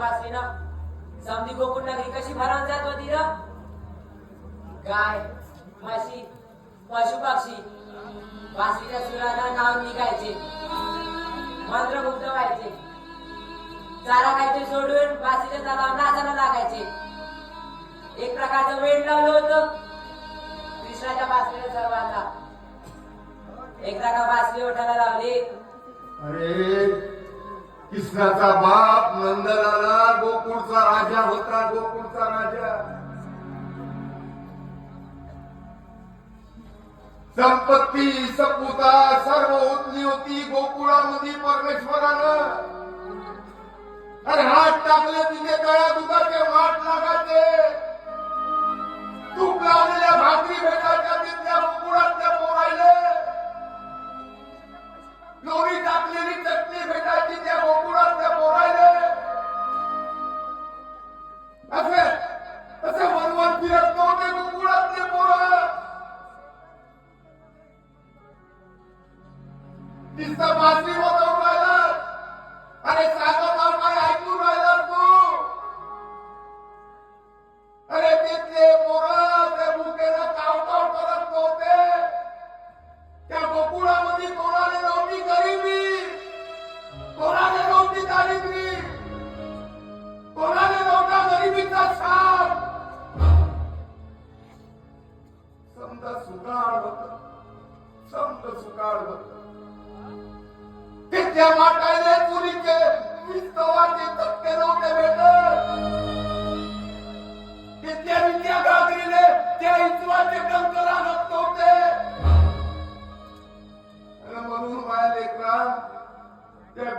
बासरी ना समधी गोकुळ नगरी कशी भरावून जात होती ना. गाय म्हशी पशु पक्षी बासरीच्या सुराला नाव निघायचे, मंत्रमुग्ध व्हायचे. चारा खायचे सोडून बासरीच्या तलाव नाचायला लागायचे. एक प्रकारचं वेळ लावलं होतं कृष्णाच्या बासरीला सर्वांना. एकदा का बासरी ओठाला लावली. अरे कृष्णाचा बाप नंदलाला गोकुळचा राजा होता, गोकुळचा राजा. संपत्ती सपुता सर्व ओतली होती गोकुळामध्ये परमेश्वरानं. अरे हात टाकले तिथे गळ्या दुधाचे वाट लागायचे. तूप लावलेल्या भाकरी भेटायच्या तिथल्या गोकुळातल्या पोरायले. लोणी टाकलेली चटणी भेटायची त्या गोकुळातल्या पोरायले. असे वनवन फिरत नव्हते गोकुळातले पोरं. तिथं बासरी वाजवून राहिला. अरे सांगत आहो काय ऐकून राहिला तू. अरे तिथले पोरं त्या मुकेला कावकाव करत नव्हते. त्या गोकुळामध्ये कोणाने नव्हती गरिबी, कोणाने नव्हती दारिद्री, कोणाने नव्हता गरिबीचा शाप. समजा सुकाळ होत, समजा सुकाळ होत. तिथल्या माटायले चुलीचे विस्तवाचे चटके नव्हते भेटत. तिथल्या विद्या गागरीले त्या इचवाचे डंकर आणत नव्हते. म्हणून माझ्या लेकरा त्या